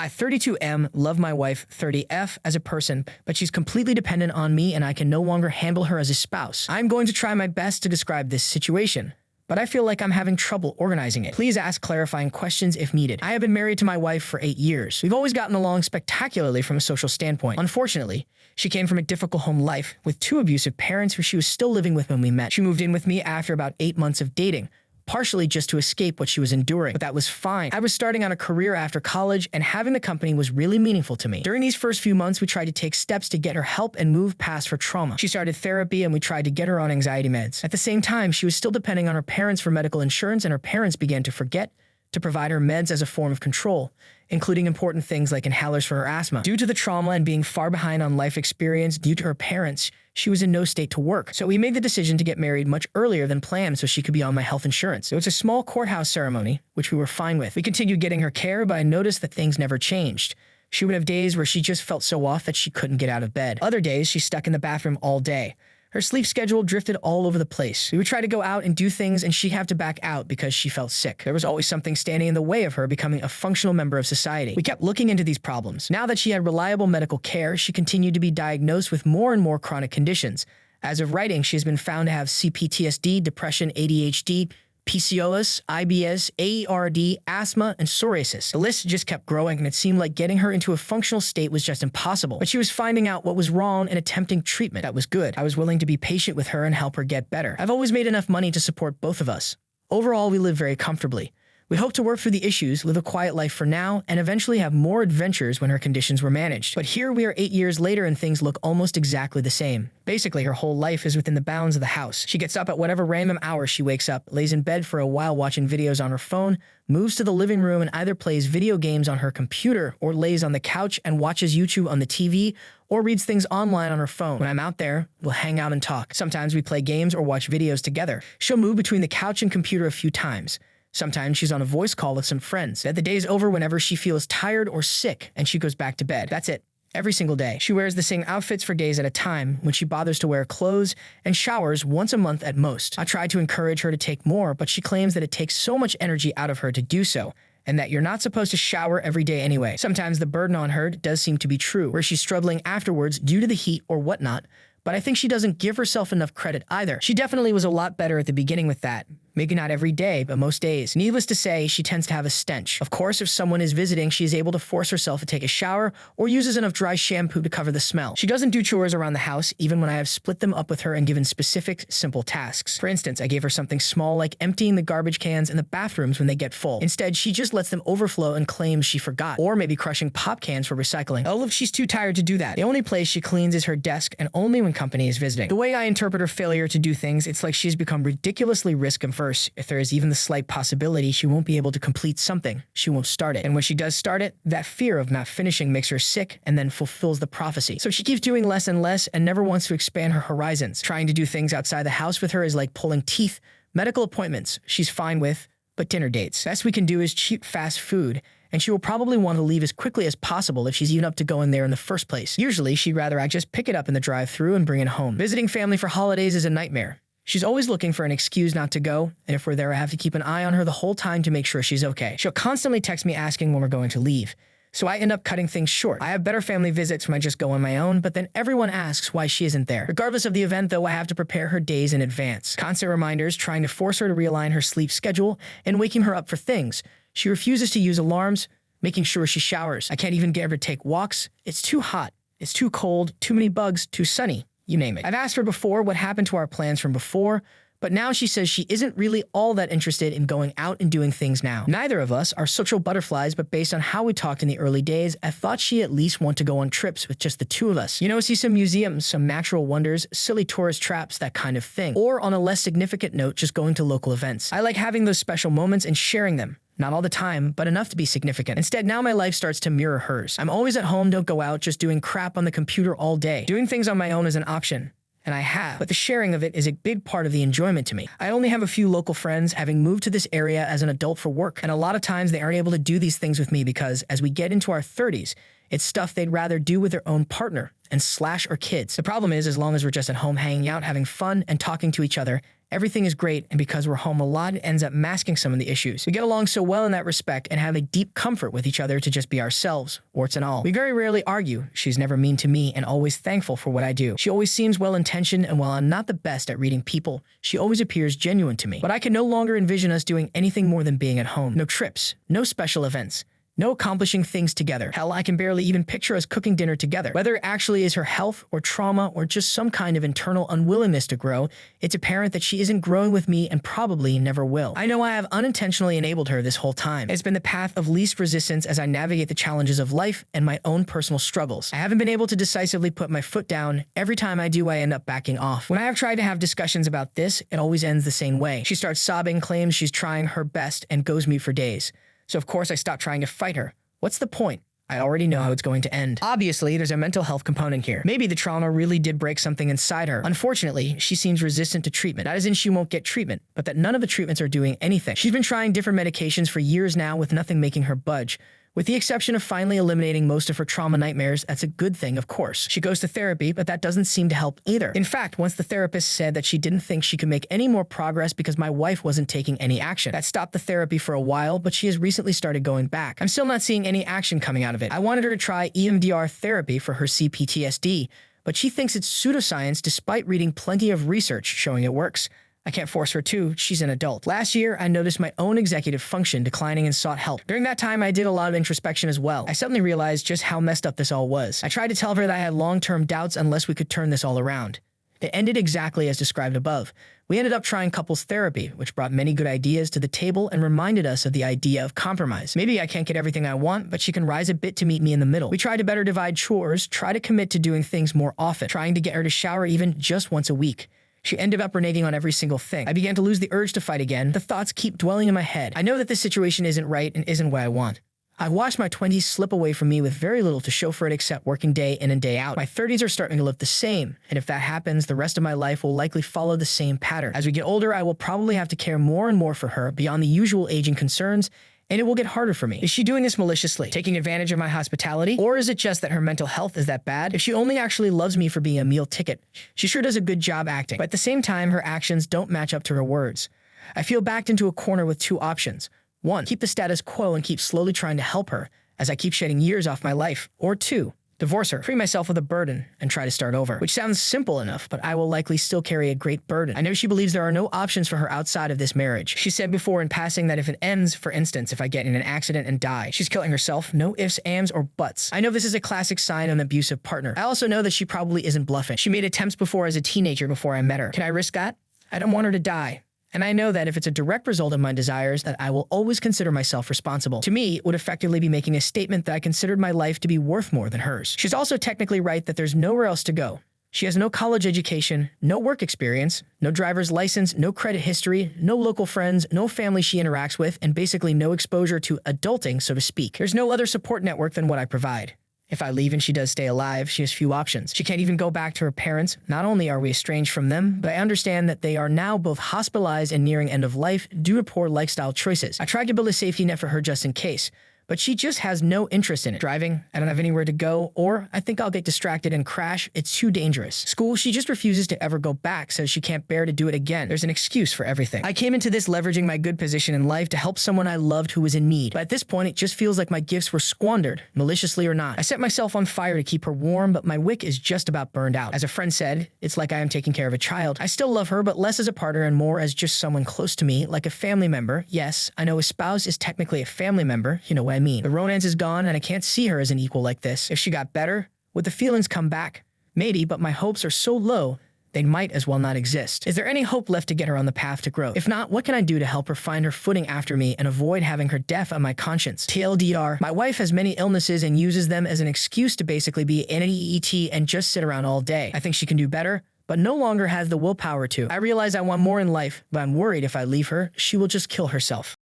Hi, 32M, love my wife, 30F, as a person, but she's completely dependent on me and I can no longer handle her as a spouse. I'm going to try my best to describe this situation, but I feel like I'm having trouble organizing it. Please ask clarifying questions if needed. I have been married to my wife for 8 years. We've always gotten along spectacularly from a social standpoint. Unfortunately, she came from a difficult home life with 2 abusive parents who she was still living with when we met. She moved in with me after about 8 months of dating, partially just to escape what she was enduring, but that was fine. I was starting on a career after college, and having the company was really meaningful to me. During these first few months, we tried to take steps to get her help and move past her trauma. She started therapy, and we tried to get her on anxiety meds. At the same time, she was still depending on her parents for medical insurance, and her parents began to forget to provide her meds as a form of control, including important things like inhalers for her asthma. Due to the trauma and being far behind on life experience due to her parents, she was in no state to work. So we made the decision to get married much earlier than planned so she could be on my health insurance. It was a small courthouse ceremony, which we were fine with. We continued getting her care, but I noticed that things never changed. She would have days where she just felt so off that she couldn't get out of bed. Other days, she's stuck in the bathroom all day. Her sleep schedule drifted all over the place. We would try to go out and do things, and she'd have to back out because she felt sick. There was always something standing in the way of her becoming a functional member of society. We kept looking into these problems. Now that she had reliable medical care, she continued to be diagnosed with more and more chronic conditions. As of writing, she has been found to have CPTSD, depression, ADHD, PCOS, IBS, AERD, asthma, and psoriasis. The list just kept growing, and it seemed like getting her into a functional state was just impossible. But she was finding out what was wrong and attempting treatment. That was good. I was willing to be patient with her and help her get better. I've always made enough money to support both of us. Overall, we live very comfortably. We hope to work through the issues, live a quiet life for now, and eventually have more adventures when her conditions were managed. But here we are 8 years later and things look almost exactly the same. Basically, her whole life is within the bounds of the house. She gets up at whatever random hour she wakes up, lays in bed for a while watching videos on her phone, moves to the living room and either plays video games on her computer or lays on the couch and watches YouTube on the TV or reads things online on her phone. When I'm out there, we'll hang out and talk. Sometimes we play games or watch videos together. She'll move between the couch and computer a few times. Sometimes she's on a voice call with some friends. The day's over whenever she feels tired or sick, and she goes back to bed. That's it. Every single day. She wears the same outfits for days at a time when she bothers to wear clothes and showers once a month at most. I try to encourage her to take more, but she claims that it takes so much energy out of her to do so, and that you're not supposed to shower every day anyway. Sometimes the burden on her does seem to be true, where she's struggling afterwards due to the heat or whatnot, but I think she doesn't give herself enough credit either. She definitely was a lot better at the beginning with that. Maybe not every day, but most days. Needless to say, she tends to have a stench. Of course, if someone is visiting, she is able to force herself to take a shower or uses enough dry shampoo to cover the smell. She doesn't do chores around the house, even when I have split them up with her and given specific, simple tasks. For instance, I gave her something small like emptying the garbage cans in the bathrooms when they get full. Instead, she just lets them overflow and claims she forgot. Or maybe crushing pop cans for recycling. Oh, if she's too tired to do that. The only place she cleans is her desk and only when company is visiting. The way I interpret her failure to do things, it's like she's become ridiculously risk-averse. If there is even the slight possibility she won't be able to complete something, she won't start it. And when she does start it, that fear of not finishing makes her sick and then fulfills the prophecy. So she keeps doing less and less and never wants to expand her horizons. Trying to do things outside the house with her is like pulling teeth. Medical appointments, she's fine with, but dinner dates. Best we can do is cheap fast food, and she will probably want to leave as quickly as possible if she's even up to going there in the first place. Usually, she'd rather I just pick it up in the drive-thru and bring it home. Visiting family for holidays is a nightmare. She's always looking for an excuse not to go, and if we're there, I have to keep an eye on her the whole time to make sure she's okay. She'll constantly text me asking when we're going to leave, so I end up cutting things short. I have better family visits when I just go on my own, but then everyone asks why she isn't there. Regardless of the event, though, I have to prepare her days in advance. Constant reminders, trying to force her to realign her sleep schedule, and waking her up for things. She refuses to use alarms, making sure she showers. I can't even get her to take walks. It's too hot. It's too cold, too many bugs, too sunny. You name it. I've asked her before what happened to our plans from before, but now she says she isn't really all that interested in going out and doing things now. Neither of us are social butterflies, but based on how we talked in the early days, I thought she at least want to go on trips with just the 2 of us. You know, see some museums, some natural wonders, silly tourist traps, that kind of thing. Or on a less significant note, just going to local events. I like having those special moments and sharing them. Not all the time, but enough to be significant. Instead, now my life starts to mirror hers. I'm always at home, don't go out, just doing crap on the computer all day. Doing things on my own is an option, and I have, but the sharing of it is a big part of the enjoyment to me. I only have a few local friends, having moved to this area as an adult for work, and a lot of times they aren't able to do these things with me because as we get into our 30s, it's stuff they'd rather do with their own partner and/or kids. The problem is, as long as we're just at home hanging out, having fun, and talking to each other, Everything is great, and because we're home a lot, it ends up masking some of the issues. We get along so well in that respect and have a deep comfort with each other to just be ourselves, warts and all. We very rarely argue. She's never mean to me and always thankful for what I do. She always seems well-intentioned, and while I'm not the best at reading people, she always appears genuine to me. But I can no longer envision us doing anything more than being at home. No trips, no special events. No accomplishing things together. Hell, I can barely even picture us cooking dinner together. Whether it actually is her health or trauma or just some kind of internal unwillingness to grow, it's apparent that she isn't growing with me and probably never will. I know I have unintentionally enabled her this whole time. It's been the path of least resistance as I navigate the challenges of life and my own personal struggles. I haven't been able to decisively put my foot down. Every time I do, I end up backing off. When I have tried to have discussions about this, it always ends the same way. She starts sobbing, claims she's trying her best, and goes mute for days. So of course I stopped trying to fight her. What's the point? I already know how it's going to end. Obviously, there's a mental health component here. Maybe the trauma really did break something inside her. Unfortunately, she seems resistant to treatment. Not as in she won't get treatment, but that none of the treatments are doing anything. She's been trying different medications for years now with nothing making her budge. With the exception of finally eliminating most of her trauma nightmares, that's a good thing, of course. She goes to therapy, but that doesn't seem to help either. In fact, once the therapist said that she didn't think she could make any more progress because my wife wasn't taking any action. That stopped the therapy for a while, but she has recently started going back. I'm still not seeing any action coming out of it. I wanted her to try EMDR therapy for her CPTSD, but she thinks it's pseudoscience despite reading plenty of research showing it works. I can't force her to. She's an adult. Last year, I noticed my own executive function declining and sought help. During that time, I did a lot of introspection as well. I suddenly realized just how messed up this all was. I tried to tell her that I had long-term doubts unless we could turn this all around. It ended exactly as described above. We ended up trying couples therapy, which brought many good ideas to the table and reminded us of the idea of compromise. Maybe I can't get everything I want, but she can rise a bit to meet me in the middle. We tried to better divide chores, try to commit to doing things more often, trying to get her to shower even just once a week. She ended up reneging on every single thing. I began to lose the urge to fight again. The thoughts keep dwelling in my head. I know that this situation isn't right and isn't what I want. I watched my 20s slip away from me with very little to show for it except working day in and day out. My 30s are starting to look the same, and if that happens, the rest of my life will likely follow the same pattern. As we get older, I will probably have to care more and more for her beyond the usual aging concerns, and it will get harder for me. Is she doing this maliciously, taking advantage of my hospitality? Or is it just that her mental health is that bad? If she only actually loves me for being a meal ticket, she sure does a good job acting. But at the same time, her actions don't match up to her words. I feel backed into a corner with two options. One, keep the status quo and keep slowly trying to help her, as I keep shedding years off my life. Or two, divorce her, free myself of the burden, and try to start over. Which sounds simple enough, but I will likely still carry a great burden. I know she believes there are no options for her outside of this marriage. She said before in passing that if it ends, for instance, if I get in an accident and die, she's killing herself, no ifs, ands, or buts. I know this is a classic sign of an abusive partner. I also know that she probably isn't bluffing. She made attempts before as a teenager before I met her. Can I risk that? I don't want her to die. And I know that if it's a direct result of my desires, that I will always consider myself responsible. To me, it would effectively be making a statement that I considered my life to be worth more than hers. She's also technically right that there's nowhere else to go. She has no college education, no work experience, no driver's license, no credit history, no local friends, no family she interacts with, and basically no exposure to adulting, so to speak. There's no other support network than what I provide. If I leave and she does stay alive, she has few options. She can't even go back to her parents. Not only are we estranged from them, but I understand that they are now both hospitalized and nearing end of life due to poor lifestyle choices. I tried to build a safety net for her just in case, but she just has no interest in it. Driving, I don't have anywhere to go, or I think I'll get distracted and crash. It's too dangerous. School, she just refuses to ever go back, says she can't bear to do it again. There's an excuse for everything. I came into this leveraging my good position in life to help someone I loved who was in need, but at this point, it just feels like my gifts were squandered, maliciously or not. I set myself on fire to keep her warm, but my wick is just about burned out. As a friend said, it's like I am taking care of a child. I still love her, but less as a partner and more as just someone close to me, like a family member. Yes, I know a spouse is technically a family member, you know what I mean. The romance is gone, and I can't see her as an equal like this. If she got better, would the feelings come back? Maybe, but my hopes are so low, they might as well not exist. Is there any hope left to get her on the path to growth? If not, what can I do to help her find her footing after me and avoid having her death on my conscience? TLDR, my wife has many illnesses and uses them as an excuse to basically be an ET and just sit around all day. I think she can do better, but no longer has the willpower to. I realize I want more in life, but I'm worried if I leave her, she will just kill herself.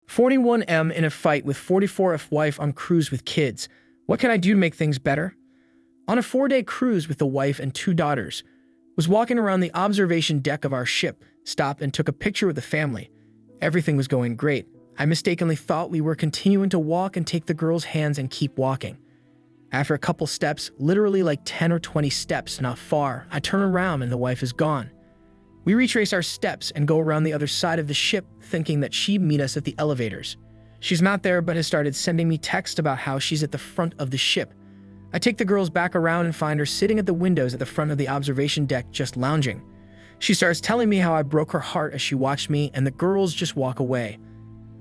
41M in a fight with 44F wife on cruise with kids. What can I do to make things better? On a 4-day cruise with the wife and 2 daughters, was walking around the observation deck of our ship, stopped and took a picture with the family. Everything was going great. I mistakenly thought we were continuing to walk and take the girls' hands and keep walking. After a couple steps, literally like 10 or 20 steps, not far, I turn around and the wife is gone. We retrace our steps and go around the other side of the ship, thinking that she'd meet us at the elevators. She's not there, but has started sending me texts about how she's at the front of the ship. I take the girls back around and find her sitting at the windows at the front of the observation deck, just lounging. She starts telling me how I broke her heart as she watched me, and the girls just walk away.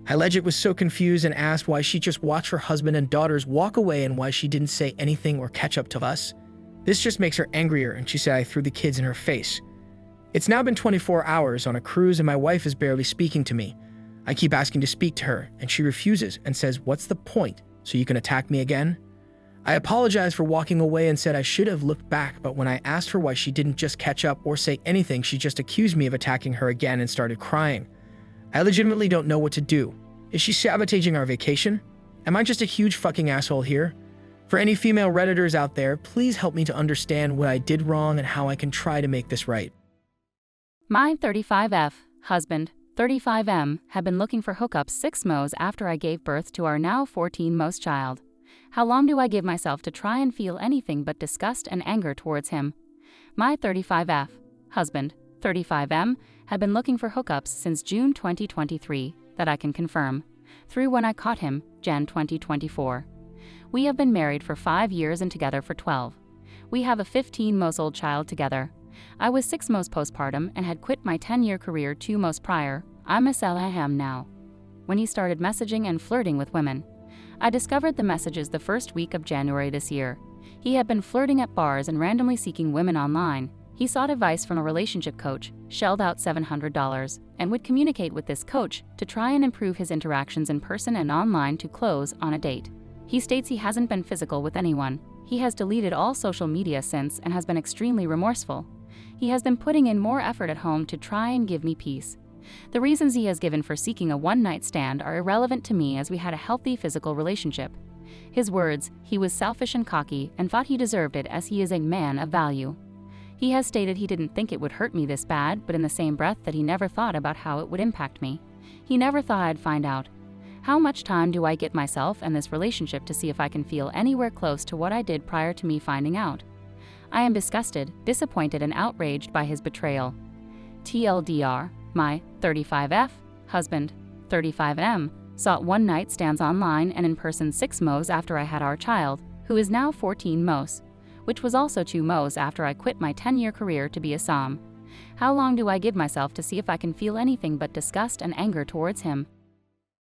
I legit was so confused and asked why she just watched her husband and daughters walk away and why she didn't say anything or catch up to us. This just makes her angrier, and she said I threw the kids in her face. It's now been 24 hours on a cruise and my wife is barely speaking to me. I keep asking to speak to her, and she refuses and says, "What's the point? So you can attack me again?" I apologized for walking away and said I should have looked back, but when I asked her why she didn't just catch up or say anything, she just accused me of attacking her again and started crying. I legitimately don't know what to do. Is she sabotaging our vacation? Am I just a huge fucking asshole here? For any female Redditors out there, please help me to understand what I did wrong and how I can try to make this right. My 35F, husband, 35M, have been looking for hookups 6 months after I gave birth to our now 14-month child. How long do I give myself to try and feel anything but disgust and anger towards him? My 35F, husband, 35M, have been looking for hookups since June 2023, that I can confirm, through when I caught him, Jan 2024. We have been married for 5 years and together for 12. We have a 15-month-old child together. I was 6 months postpartum and had quit my 10-year career 2 months prior. I'm a ScalingStories now. When he started messaging and flirting with women, I discovered the messages the first week of January this year. He had been flirting at bars and randomly seeking women online. He sought advice from a relationship coach, shelled out $700, and would communicate with this coach to try and improve his interactions in person and online to close on a date. He states he hasn't been physical with anyone. He has deleted all social media since and has been extremely remorseful. He has been putting in more effort at home to try and give me peace. The reasons he has given for seeking a one-night stand are irrelevant to me as we had a healthy physical relationship. His words, he was selfish and cocky and thought he deserved it as he is a man of value. He has stated he didn't think it would hurt me this bad, but in the same breath that he never thought about how it would impact me. He never thought I'd find out. How much time do I get myself and this relationship to see if I can feel anywhere close to what I did prior to me finding out? I am disgusted, disappointed, and outraged by his betrayal. TLDR, my 35F, husband, 35M, sought one-night stands online and in person 6 months after I had our child, who is now 14 months, which was also 2 months after I quit my 10-year career to be a SOM. How long do I give myself to see if I can feel anything but disgust and anger towards him?